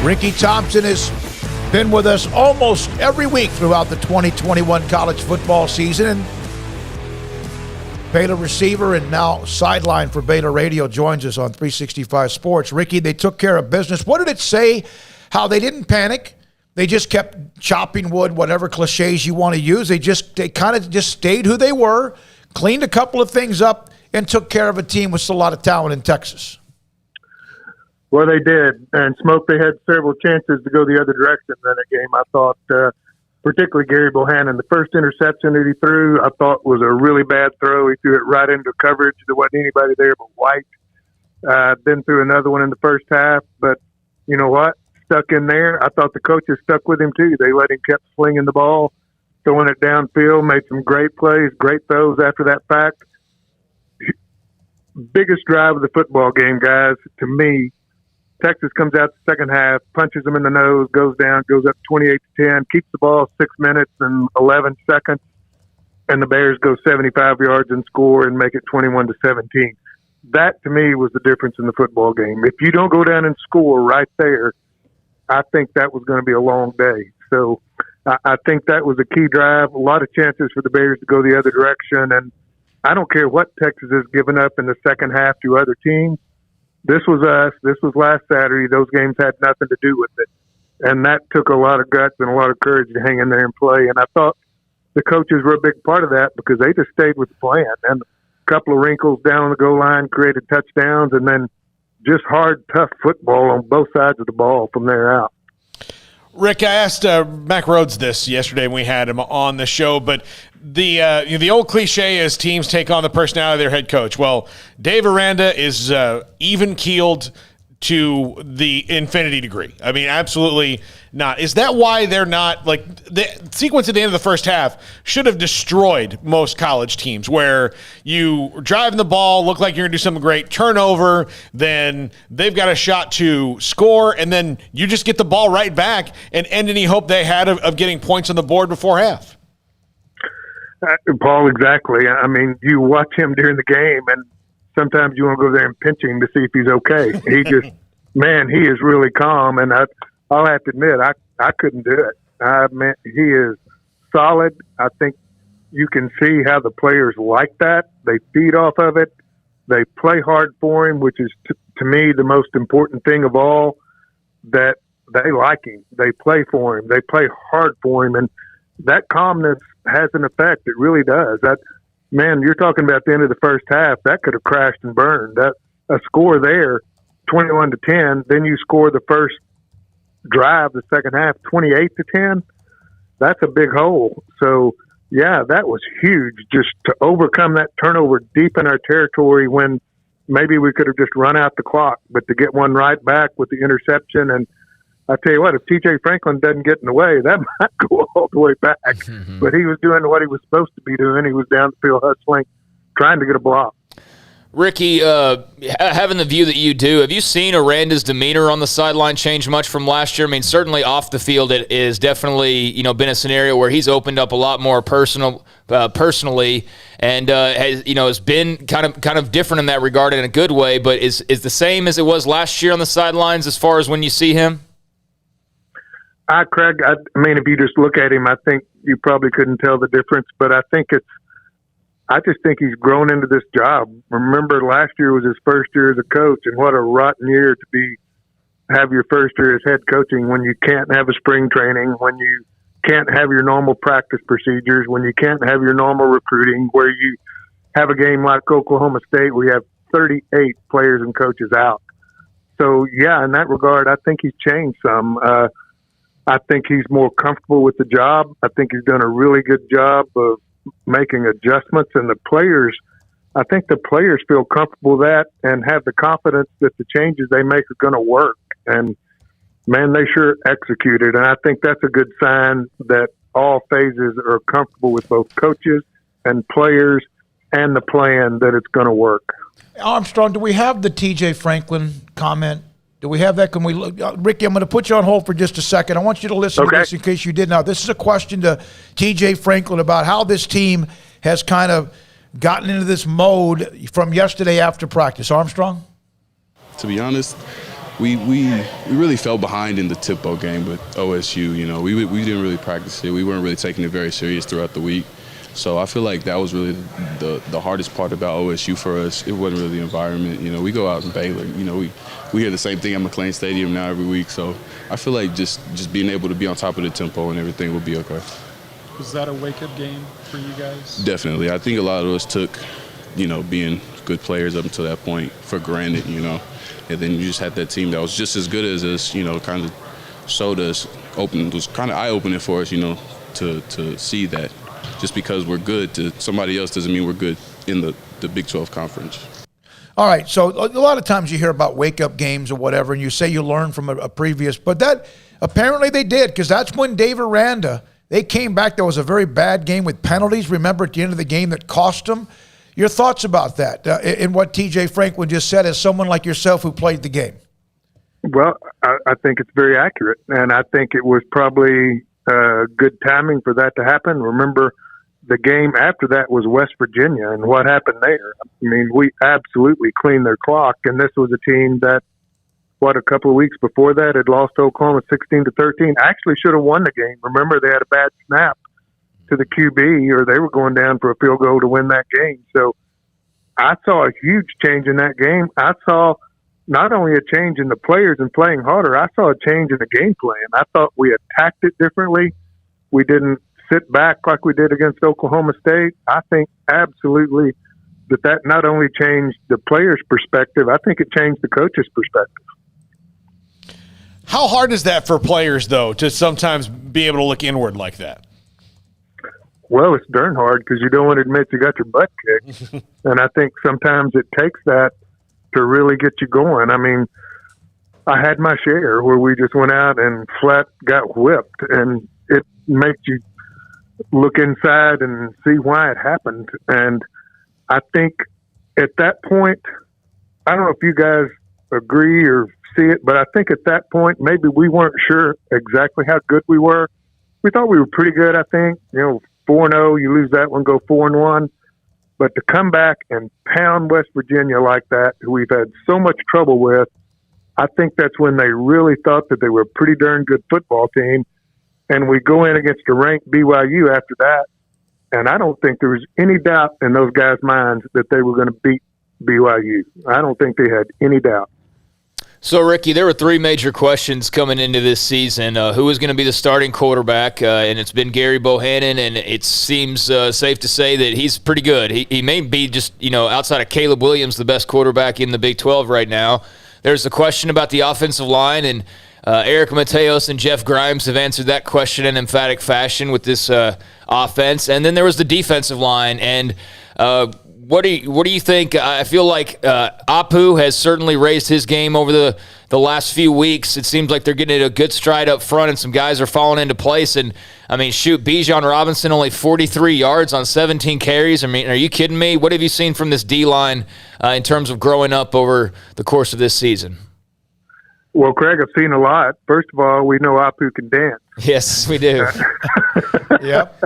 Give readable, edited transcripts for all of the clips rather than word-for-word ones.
Ricky Thompson has been with us almost every week throughout the 2021 college football season. And Baylor receiver and now sideline for Baylor Radio joins us on 365 Sports. Ricky, they took care of business. What did it say? How they didn't panic. They just kept chopping wood, whatever cliches you want to use. They kind of just stayed who they were, cleaned a couple of things up, and took care of a team with a lot of talent in Texas. Well, they did. And Smoak, they had several chances to go the other direction in that game. I thought, particularly Gary Bohannon, the first interception that he threw, I thought was a really bad throw. He threw it right into coverage. There wasn't anybody there but White. Then threw another one in the first half. But you know what? Stuck in there. I thought the coaches stuck with him, too. They let him keep slinging the ball, throwing it downfield, made some great plays, great throws after that fact. Biggest drive of the football game, guys, to me, Texas comes out the second half, punches them in the nose, goes down, goes up 28-10, keeps the ball 6 minutes and 11 seconds, and the Bears go 75 yards and score and make it 21-17. That, to me, was the difference in the football game. If you don't go down and score right there, I think that was going to be a long day. So I think that was a key drive, a lot of chances for the Bears to go the other direction, and I don't care what Texas has given up in the second half to other teams. This was us. This was last Saturday. Those games had nothing to do with it. And that took a lot of guts and a lot of courage to hang in there and play. And I thought the coaches were a big part of that because they just stayed with the plan. And a couple of wrinkles down on the goal line created touchdowns, and then just hard, tough football on both sides of the ball from there out. Rick, I asked Mac Rhodes this yesterday when we had him on the show, but the old cliche is teams take on the personality of their head coach. Well, Dave Aranda is even-keeled to the infinity degree. I mean, absolutely not. Is that why they're not, like, the sequence at the end of the first half should have destroyed most college teams, where you driving the ball, look like you're going to do something great, turnover, then they've got a shot to score, and then you just get the ball right back and end any hope they had of getting points on the board before half. Paul, exactly. I mean, you watch him during the game, and sometimes you want to go there and pinch him to see if he's okay. He just, man, he is really calm, and I'll have to admit, I couldn't do it. He is solid. I think you can see how the players like that. They feed off of it. They play hard for him, which is, to me, the most important thing of all, that they like him. They play for him. They play hard for him, and that calmness has an effect. It really does. Man, you're talking about the end of the first half. That could have crashed and burned. A score there, 21-10. Then you score the first drive, the second half, 28-10. That's a big hole. So, yeah, that was huge. Just to overcome that turnover deep in our territory when maybe we could have just run out the clock, but to get one right back with the interception. And I tell you what, if TJ Franklin doesn't get in the way, that might go all the way back. Mm-hmm. But he was doing what he was supposed to be doing. He was down the field hustling, trying to get a block. Ricky, having the view that you do, have you seen Aranda's demeanor on the sideline change much from last year? I mean, certainly off the field, it is definitely been a scenario where he's opened up a lot more personally, and has been kind of different in that regard in a good way. But is the same as it was last year on the sidelines as far as when you see him? Craig, I mean, if you just look at him, I think you probably couldn't tell the difference. But I just think he's grown into this job. Remember, last year was his first year as a coach, and what a rotten year to have your first year as head coaching when you can't have a spring training, when you can't have your normal practice procedures, when you can't have your normal recruiting, where you have a game like Oklahoma State where you have 38 players and coaches out. So, yeah, in that regard, I think he's changed some. I think he's more comfortable with the job. I think he's done a really good job of making adjustments, and I think the players feel comfortable with that and have the confidence that the changes they make are going to work. And man, they sure executed. And I think that's a good sign that all phases are comfortable with both coaches and players and the plan that it's going to work. Armstrong, do we have the TJ Franklin comment? Do we have that? Can we look? Ricky, I'm going to put you on hold for just a second. I want you to listen to this in case you did not. This is a question to TJ Franklin about how this team has kind of gotten into this mode from yesterday after practice. Armstrong? To be honest, we really fell behind in the tempo game with OSU. You know, we didn't really practice it. We weren't really taking it very serious throughout the week. So I feel like that was really the hardest part about OSU for us. It wasn't really the environment. You know, we go out in Baylor. You know, we hear the same thing at McLean Stadium now every week. So I feel like just being able to be on top of the tempo and everything will be okay. Was that a wake-up game for you guys? Definitely. I think a lot of us took, you know, being good players up until that point for granted, you know. And then you just had that team that was just as good as us, you know, kind of showed us, was kind of eye-opening for us, you know, to see that just because we're good to somebody else doesn't mean we're good in the Big 12 conference. All right, so a lot of times you hear about wake-up games or whatever, and you say you learned from a previous, but that apparently they did, because that's when Dave Aranda, they came back. There was a very bad game with penalties, remember, at the end of the game that cost them. Your thoughts about that and what TJ Franklin just said as someone like yourself who played the game? Well, I think it's very accurate, and I think it was probably good timing for that to happen. Remember, the game after that was West Virginia, and what happened there? I mean, we absolutely cleaned their clock, and this was a team that, a couple of weeks before that had lost to Oklahoma 16-13. Actually should have won the game. Remember, they had a bad snap to the QB, or they were going down for a field goal to win that game. So I saw a huge change in that game. I saw not only a change in the players and playing harder, I saw a change in the game plan. I thought we attacked it differently. We didn't sit back like we did against Oklahoma State. I think absolutely that not only changed the players' perspective, I think it changed the coach's perspective. How hard is that for players, though, to sometimes be able to look inward like that? Well, it's darn hard because you don't want to admit you got your butt kicked. And I think sometimes it takes that to really get you going. I mean, I had my share where we just went out and flat got whipped, and it makes you look inside and see why it happened. And I think at that point, I don't know if you guys agree or see it, but I think at that point, maybe we weren't sure exactly how good we were. We thought we were pretty good, I think. 4-0, you lose that one, go 4-1. But to come back and pound West Virginia like that, who we've had so much trouble with, I think that's when they really thought that they were a pretty darn good football team. And we go in against a ranked BYU after that, and I don't think there was any doubt in those guys' minds that they were going to beat BYU. I don't think they had any doubt. So, Ricky, there were three major questions coming into this season. Who was going to be the starting quarterback? And it's been Gary Bohannon, and it seems safe to say that he's pretty good. He may be just, outside of Caleb Williams, the best quarterback in the Big 12 right now. There's a question about the offensive line, and Eric Mateos and Jeff Grimes have answered that question in emphatic fashion with this offense. And then there was the defensive line, and what do you think? I feel like Apu has certainly raised his game over the last few weeks. It seems like they're getting a good stride up front, and some guys are falling into place. And, Bijan Robinson only 43 yards on 17 carries. Are you kidding me? What have you seen from this D-line in terms of growing up over the course of this season? Well, Craig, I've seen a lot. First of all, we know Apu can dance. Yes, we do. Yep.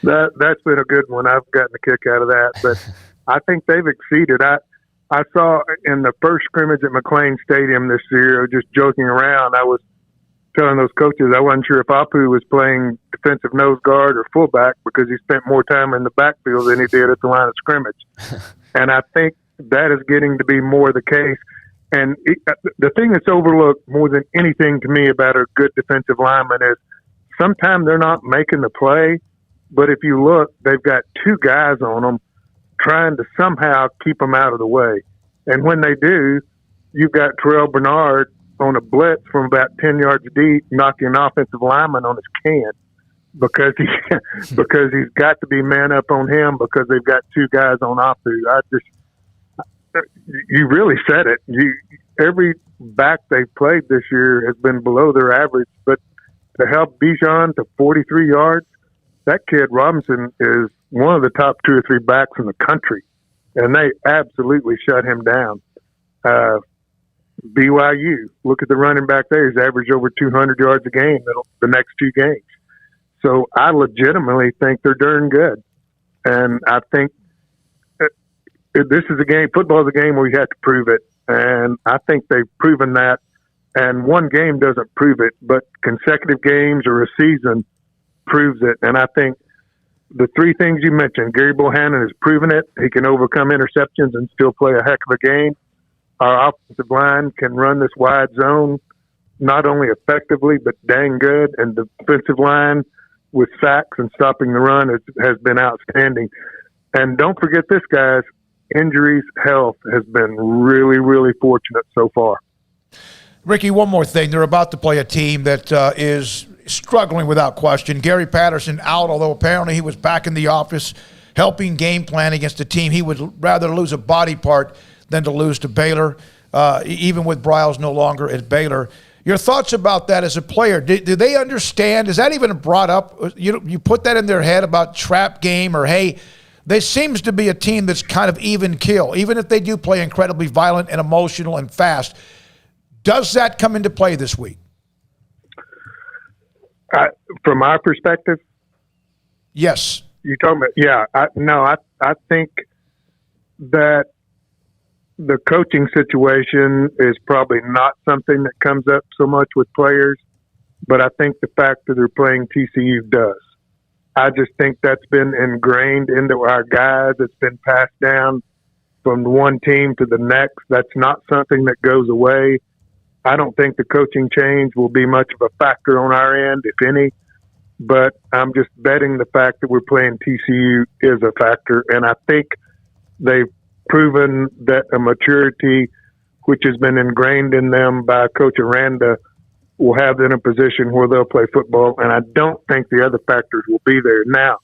That's been a good one. I've gotten a kick out of that. But I think they've exceeded. I saw in the first scrimmage at McLean Stadium this year, just joking around, I was telling those coaches I wasn't sure if Apu was playing defensive nose guard or fullback because he spent more time in the backfield than he did at the line of scrimmage. And I think that is getting to be more the case. And the thing that's overlooked more than anything to me about a good defensive lineman is sometimes they're not making the play, but if you look, they've got two guys on them trying to somehow keep them out of the way. And when they do, you've got Terrell Bernard on a blitz from about 10 yards deep, knocking an offensive lineman on his can because he's got to be man up on him because they've got two guys on Apu. You really said it. Every back they've played this year has been below their average, but to help Bijan to 43 yards, that kid Robinson is one of the top 2 or 3 backs in the country, and they absolutely shut him down. BYU, look at the running back there. He's averaged over 200 yards a game the next 2 games. So I legitimately think they're darn good, and I think this is a game. Football is a game where you have to prove it. and I think they've proven that. And one game doesn't prove it, but consecutive games or a season proves it. And I think the three things you mentioned, Gary Bohannon has proven it. He can overcome interceptions and still play a heck of a game. Our offensive line can run this wide zone not only effectively, but dang good. And the defensive line with sacks and stopping the run has been outstanding. And don't forget this, guys, injuries, health has been really, really fortunate so far. Ricky, one more thing. They're about to play a team that is struggling without question. Gary Patterson out, although apparently he was back in the office helping game plan against a team he would rather lose a body part than to lose to Baylor, even with Briles no longer at Baylor. Your thoughts about that as a player? Do they understand? Is that even brought up? You put that in their head about trap game or, hey, there seems to be a team that's kind of even kill, even if they do play incredibly violent and emotional and fast. Does that come into play this week? From our perspective? Yes. You're talking about, yeah. I think that the coaching situation is probably not something that comes up so much with players, but I think the fact that they're playing TCU does. I just think that's been ingrained into our guys. It's been passed down from one team to the next. That's not something that goes away. I don't think the coaching change will be much of a factor on our end, if any, but I'm just betting the fact that we're playing TCU is a factor, and I think they've proven that a maturity which has been ingrained in them by Coach Aranda will have them in a position where they'll play football, and I don't think the other factors will be there. Now,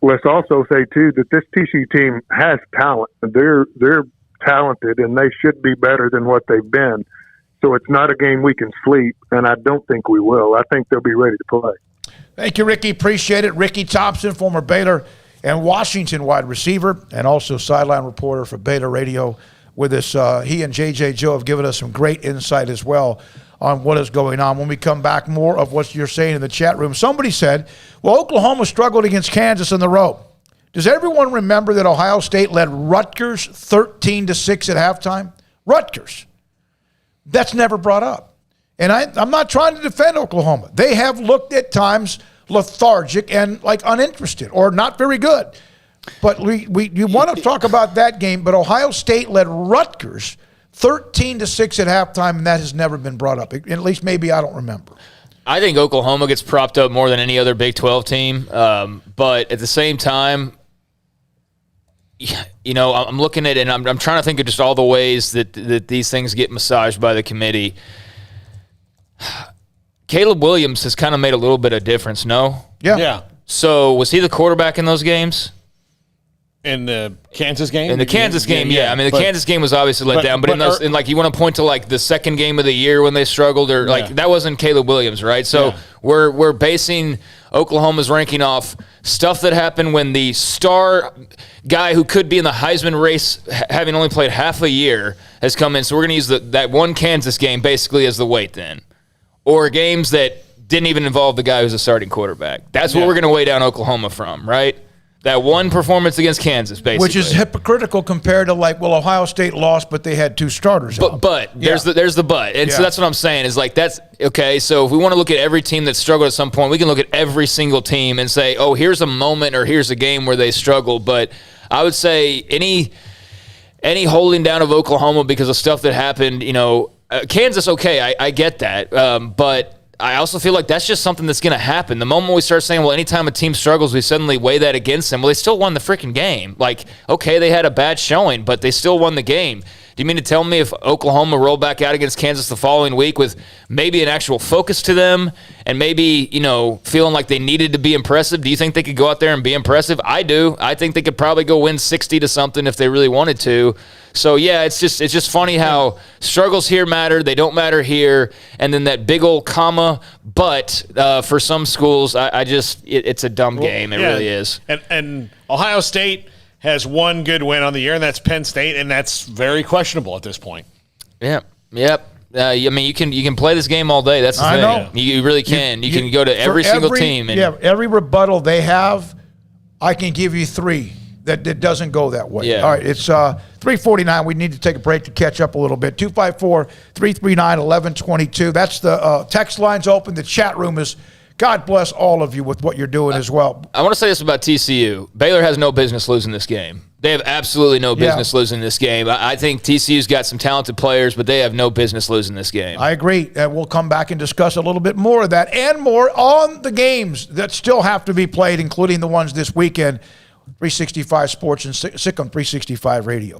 let's also say, too, that this TCU team has talent. They're talented, and they should be better than what they've been. So it's not a game we can sleep, and I don't think we will. I think they'll be ready to play. Thank you, Ricky. Appreciate it. Ricky Thompson, former Baylor and Washington wide receiver, and also sideline reporter for Baylor Radio with us. He and J.J. Joe have given us some great insight as well on what is going on. When we come back, more of what you're saying in the chat room. Somebody said, well, Oklahoma struggled against Kansas in the road. Does everyone remember that Ohio State led Rutgers 13-6 at halftime? Rutgers. That's never brought up. And I'm not trying to defend Oklahoma. They have looked at times lethargic and like uninterested or not very good. But you want to talk about that game, but Ohio State led Rutgers 13-6 at halftime, and that has never been brought up. At least maybe I don't remember. I think Oklahoma gets propped up more than any other Big 12 team. But at the same time, you know, I'm looking at it, and I'm trying to think of just all the ways that these things get massaged by the committee. Caleb Williams has kind of made a little bit of difference, no? Yeah. So was he the quarterback in those games? In the Kansas game? In the Kansas game, yeah. I mean, the Kansas game was obviously let down, but in those, like, you want to point to like the second game of the year when they struggled, or like that wasn't Caleb Williams, right? So we're basing Oklahoma's ranking off stuff that happened when the star guy who could be in the Heisman race, having only played half a year, has come in. So we're going to use that one Kansas game basically as the weight then, or games that didn't even involve the guy who's a starting quarterback. That's what we're going to weigh down Oklahoma from, right? That one performance against Kansas, basically. Which is hypocritical compared to, like, well, Ohio State lost, but they had two starters out. But there's the but. And so that's what I'm saying is, like, that's, okay, so if we want to look at every team that struggled at some point, we can look at every single team and say, oh, here's a moment or here's a game where they struggled. But I would say any holding down of Oklahoma because of stuff that happened, you know, Kansas, okay, I get that. But I also feel like that's just something that's going to happen. The moment we start saying, well, anytime a team struggles, we suddenly weigh that against them. Well, they still won the freaking game. Like, okay, they had a bad showing, but they still won the game. Do you mean to tell me if Oklahoma rolled back out against Kansas the following week with maybe an actual focus to them and maybe, you know, feeling like they needed to be impressive, do you think they could go out there and be impressive? I do. I think they could probably go win 60 to something if they really wanted to. So, yeah, it's just funny how struggles here matter, they don't matter here, and then that big old comma, but for some schools, it's a dumb game. It really is. And Ohio State has one good win on the year, and that's Penn State, and that's very questionable at this point. Yep. I mean, you can play this game all day. That's the thing. I know. You really can. You can go to every single team. Every rebuttal they have, I can give you three. that it doesn't go that way. Yeah. All right, it's 3:49. We need to take a break to catch up a little bit. 254-339-1122. That's the text line's open. The chat room is. God bless all of you with what you're doing as well. I want to say this about TCU. Baylor has no business losing this game. They have absolutely no business losing this game. I think TCU's got some talented players, but they have no business losing this game. I agree. And we'll come back and discuss a little bit more of that and more on the games that still have to be played, including the ones this weekend. 365 Sports and Sick on 365 Radio.